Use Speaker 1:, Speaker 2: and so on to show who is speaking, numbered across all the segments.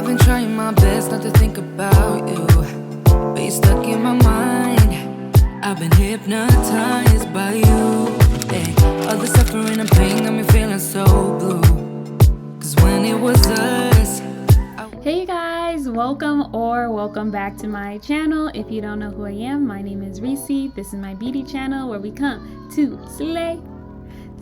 Speaker 1: I've been trying my best not to think about you, but you're stuck in my mind. I've been hypnotized by you. Hey, all the suffering and pain got me feeling so blue. Cause when it was us.
Speaker 2: Hey you guys, welcome back to my channel. If you don't know who I am, my name is Reesie. This is my beauty channel where we come to slay,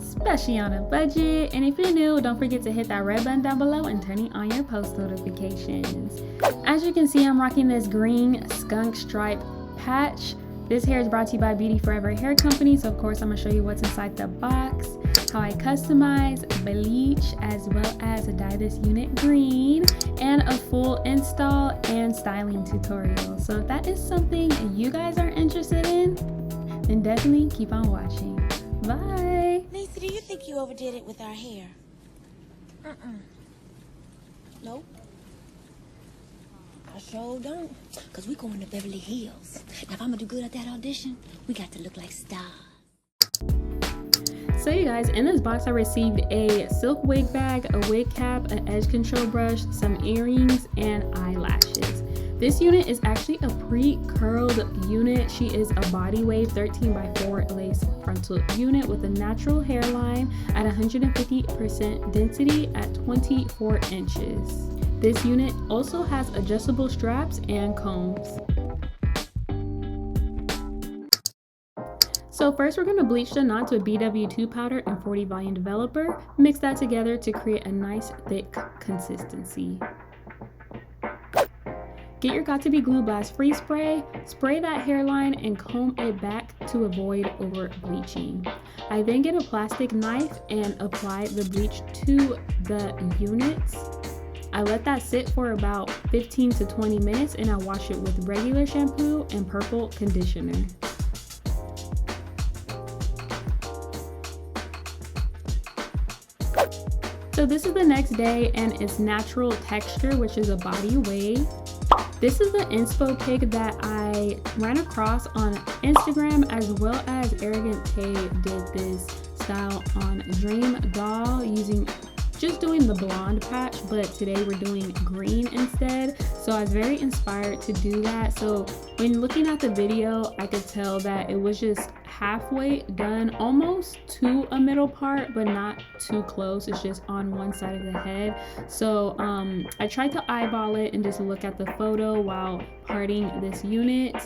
Speaker 2: especially on a budget. And if you're new, don't forget to hit that red button down below and turning on your post notifications. As you can see, I'm rocking this green skunk stripe patch. This hair is brought to you by Beauty Forever Hair Company. So of course I'm gonna show you what's inside the box, how I customize, bleach, as well as dye this unit green, and a full install and styling tutorial. So if that is something you guys are interested in, then definitely keep on watching. Bye.
Speaker 3: Lisa, do you think you overdid it with our hair? Nope. I sure don't. Cause we going to Beverly Hills. Now if I'm gonna do good at that audition, we got to look like stars.
Speaker 2: So you guys, in this box I received a silk wig bag, a wig cap, an edge control brush, some earrings, and eyelashes. This unit is actually a pre-curled unit. She is a body wave 13x4 lace frontal unit with a natural hairline at 150% density at 24 inches. This unit also has adjustable straps and combs. So first we're going to bleach the knots with BW2 powder and 40 volume developer. Mix that together to create a nice thick consistency. Get your got2b glue blast free spray, spray that hairline and comb it back to avoid over bleaching. I then get a plastic knife and apply the bleach to the units. I let that sit for about 15 to 20 minutes and I wash it with regular shampoo and purple conditioner. So this is the next day and it's natural texture, which is a body wave. This is the inspo pic that I ran across on Instagram, as well as Arrogant Tay did this style on Dream Doll just doing the blonde patch, but today we're doing green instead. So I was very inspired to do that. So when looking at the video, I could tell that it was just halfway done, almost to a middle part, but not too close. It's just on one side of the head. So I tried to eyeball it and just look at the photo while parting this unit.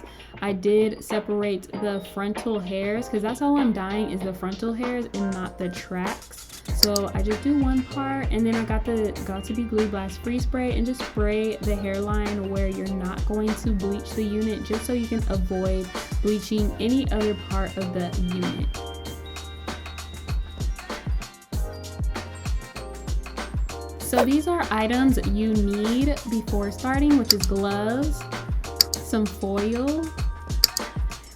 Speaker 2: I did separate the frontal hairs because that's all I'm dyeing is the frontal hairs and not the tracks. So I just do one part and then I got the got2b glue blast free spray and just spray the hairline where you're not going to bleach the unit, just so you can avoid bleaching any other part of the unit. So these are items you need before starting, which is gloves, some foil.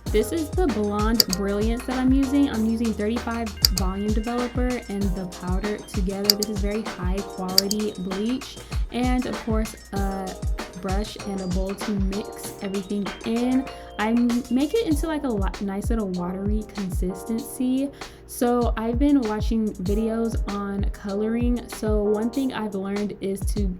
Speaker 2: This is the Blonde Brilliance that I'm using. I'm using 35 volume developer and the powder together. This is very high quality bleach. And of course, a brush and a bowl to mix everything in. I make it into like a nice little watery consistency. So I've been watching videos on coloring. So one thing I've learned is to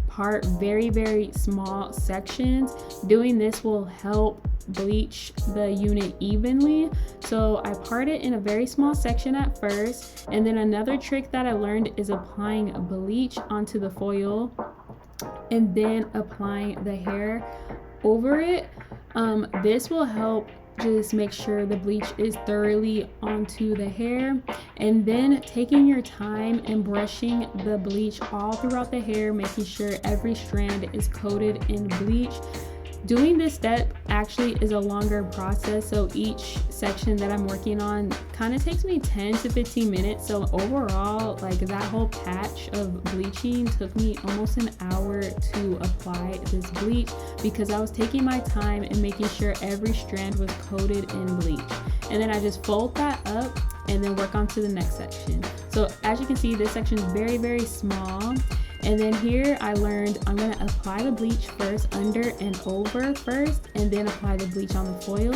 Speaker 2: part very, very small sections. Doing this will help bleach the unit evenly. So I part it in a very small section at first, and then another trick that I learned is applying bleach onto the foil and then applying the hair over it. This will help just make sure the bleach is thoroughly onto the hair, and then taking your time and brushing the bleach all throughout the hair, making sure every strand is coated in bleach. Doing this step actually is a longer process, so each section that I'm working on kind of takes me 10 to 15 minutes. So overall, like that whole patch of bleaching took me almost an hour to apply this bleach because I was taking my time and making sure every strand was coated in bleach. And then I just fold that up and then work on to the next section. So as you can see, this section is very, very small. And then here I learned I'm going to apply the bleach first, under and over first, and then apply the bleach on the foil,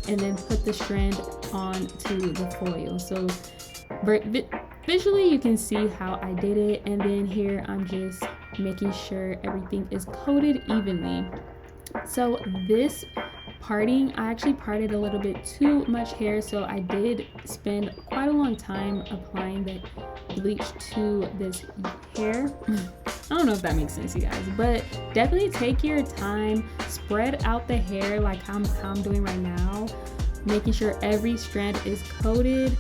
Speaker 2: and then put the strand onto the foil. So visually you can see how I did it, and then here I'm just making sure everything is coated evenly. So this parting, I actually parted a little bit too much hair, so I did spend quite a long time applying the bleach to this hair. I don't know if that makes sense, you guys, but definitely take your time, spread out the hair like how I'm doing right now, making sure every strand is coated,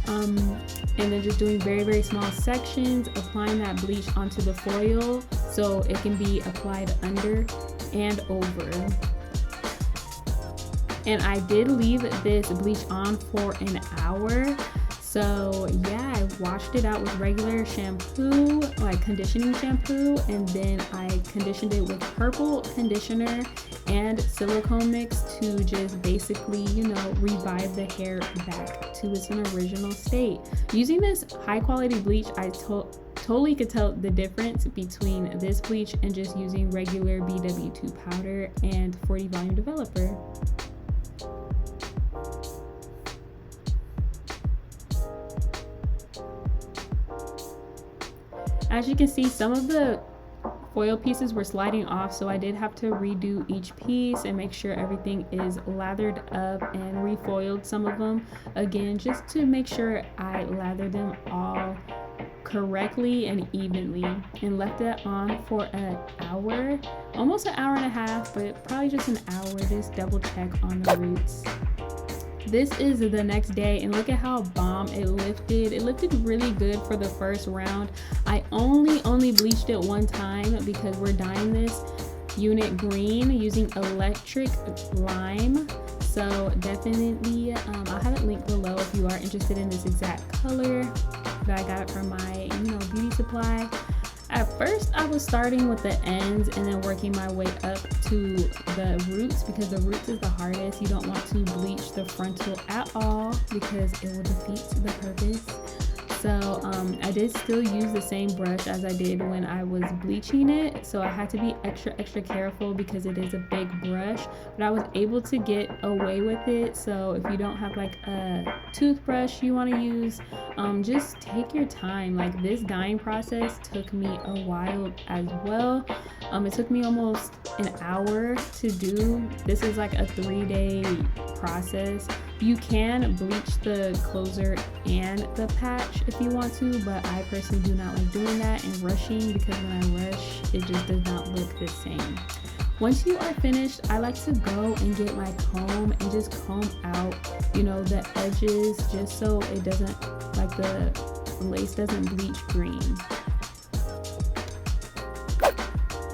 Speaker 2: and then just doing very, very small sections, applying that bleach onto the foil so it can be applied under and over. And I did leave this bleach on for an hour. So yeah, I washed it out with regular shampoo, like conditioning shampoo, and then I conditioned it with purple conditioner and silicone mix to just basically, you know, revive the hair back to its original state. Using this high quality bleach, I totally could tell the difference between this bleach and just using regular BW2 powder and 40 volume developer. As you can see, some of the foil pieces were sliding off, so I did have to redo each piece and make sure everything is lathered up and refoiled some of them again, just to make sure I lathered them all correctly and evenly, and left it on for an hour, almost an hour and a half, but probably just an hour. Just double check on the roots. This is the next day, and look at how bomb it lifted. It lifted really good for the first round. I only bleached it one time because we're dyeing this unit green using electric lime. So definitely, I'll have it linked below if you are interested in this exact color that I got from my, beauty supply. At first, I was starting with the ends and then working my way up to the roots, because the roots is the hardest. You don't want to bleach the frontal at all because it will defeat the purpose. So I did still use the same brush as I did when I was bleaching it. So I had to be extra careful because it is a big brush, but I was able to get away with it. So if you don't have like a toothbrush you want to use, just take your time. Like, this dyeing process took me a while as well. It took me almost an hour to do. This is like a 3-day process. You can bleach the closer and the patch if you want to, but I personally do not like doing that and rushing, because when I rush, it just does not look the same. Once you are finished, I like to go and get my comb and just comb out, the edges, just so it doesn't, like, the lace doesn't bleach green.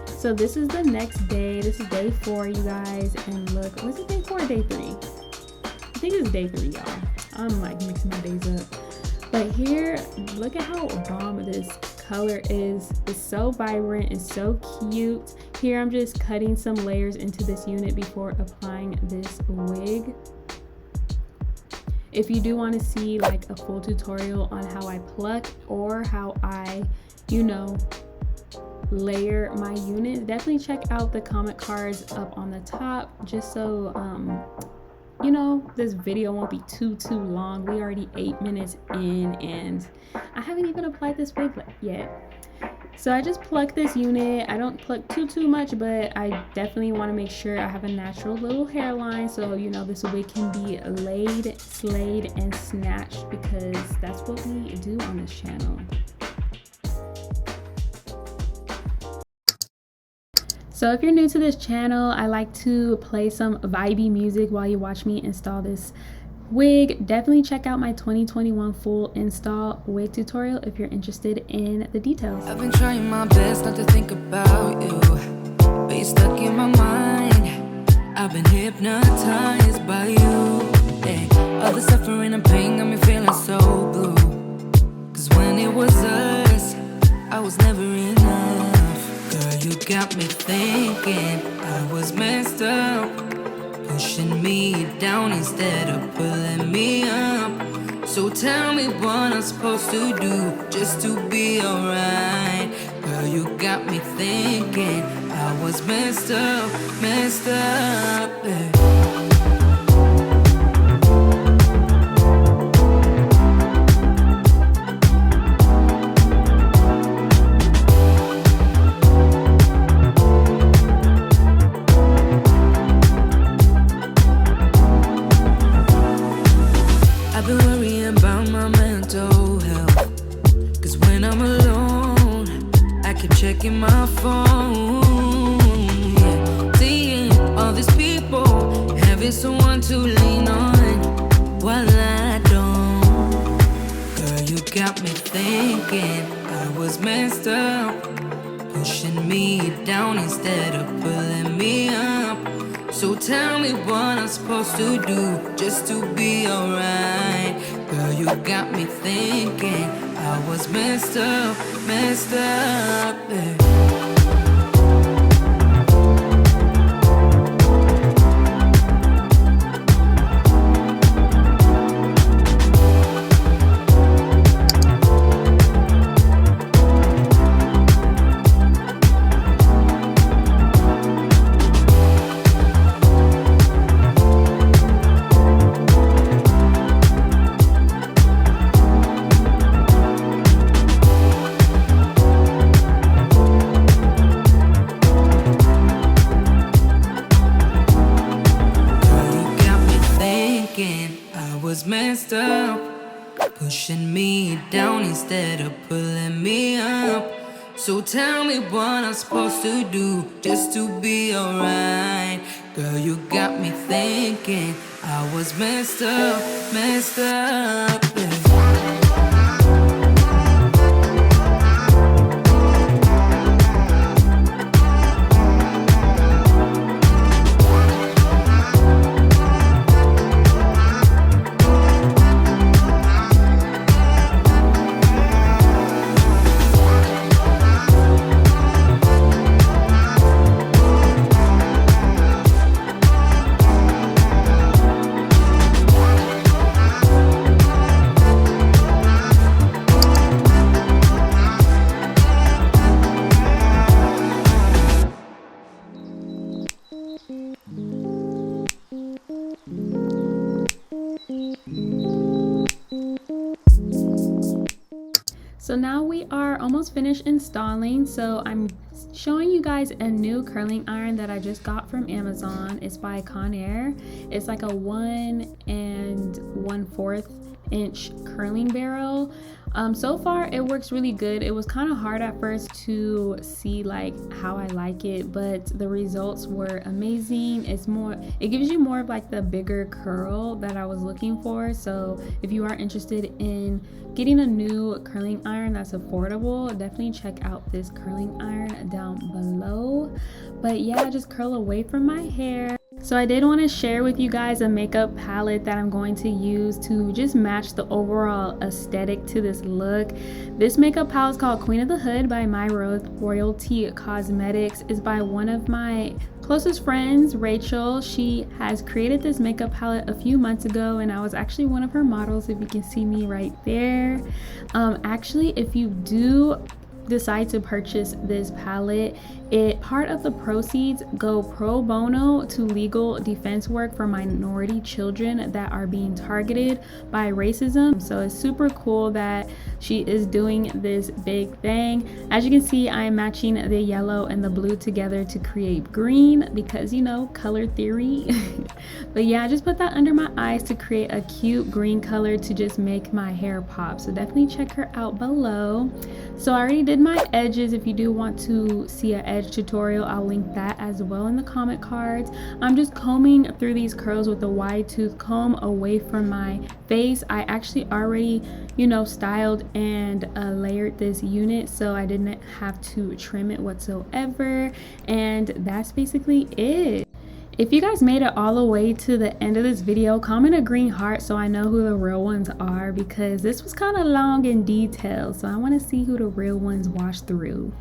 Speaker 2: So this is the next day. This is day 4, you guys, and look, was it day 4 or day 3? I think it's day 3, y'all. I'm like mixing my days up. But here, look at how bomb this color is. It's so vibrant, it's so cute. Here I'm just cutting some layers into this unit before applying this wig. If you do want to see like a full tutorial on how I pluck or how I, layer my unit, definitely check out the comment cards up on the top, just so this video won't be too long. We already 8 minutes in and I haven't even applied this wig yet. So I just pluck this unit. I don't pluck too much, but I definitely want to make sure I have a natural little hairline, so this wig can be laid, slayed, and snatched, because that's what we do on this channel. So if you're new to this channel, I like to play some vibey music while you watch me install this wig. Definitely check out my 2021 full install wig tutorial if you're interested in the details.
Speaker 1: I've been trying my best not to think about you, but you're stuck in my mind. I've been hypnotized by you. Hey, all the suffering and pain got me feeling so blue. Cause when it was us, I was never enough. Girl, you got me thinking I was messed up, pushing me down instead of pulling me up. So tell me what I'm supposed to do just to be alright. Girl, you got me thinking I was messed up, yeah. Yeah. Seeing all these people, having someone to lean on while I don't. Girl, you got me thinking I was messed up, pushing me down instead of pulling me up. So tell me what I'm supposed to do just to be alright. Girl, you got me thinking I was messed up, yeah. Messed up, pushing me down instead of pulling me up. So tell me what I'm supposed to do just to be alright. Girl, you got me thinking I was messed up, yeah.
Speaker 2: So now we are almost finished installing. So I'm showing you guys a new curling iron that I just got from Amazon. It's by Conair. It's like a 1 1/4 inch curling barrel. So far it works really good. It was kind of hard at first to see like how I like it, but the results were amazing. It gives you more of like the bigger curl that I was looking for. So if you are interested in getting a new curling iron that's affordable, definitely check out this curling iron down below. But yeah, just curl away from my hair. So I did want to share with you guys a makeup palette that I'm going to use to just match the overall aesthetic to this look. This makeup palette is called Queen of the Hood by My Royalty Cosmetics. It's by one of my closest friends, Rachel. She has created this makeup palette a few months ago and I was actually one of her models, if you can see me right there. Actually, if you do decide to purchase this palette, part of the proceeds go pro bono to legal defense work for minority children that are being targeted by racism. So it's super cool that she is doing this big thing. As you can see, I am matching the yellow and the blue together to create green because, you know, color theory. But yeah, I just put that under my eyes to create a cute green color to just make my hair pop. So definitely check her out below. So I already did my edges. If you do want to see an edge tutorial, I'll link that as well in the comment cards. I'm just combing through these curls with a wide tooth comb away from my face. I actually already, you know, styled and layered this unit, so I didn't have to trim it whatsoever. And that's basically it. If you guys made it all the way to the end of this video, comment a green heart so I know who the real ones are, because this was kind of long and detailed, so I want to see who the real ones washed through.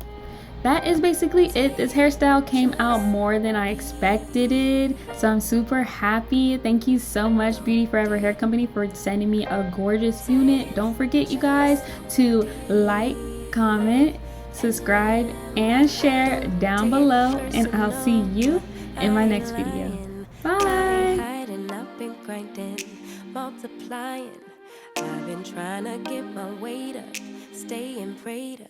Speaker 2: That is basically it. This hairstyle came out more than I expected it, so I'm super happy. Thank you so much, Beauty Forever Hair Company, for sending me a gorgeous unit. Don't forget, you guys, to like, comment, subscribe, and share down below, and I'll see you in my next video. Bye.
Speaker 4: I've been grinding, multiplying. I've been trying to get my weight up, staying prayed up,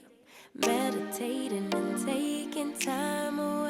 Speaker 4: meditating and taking time away.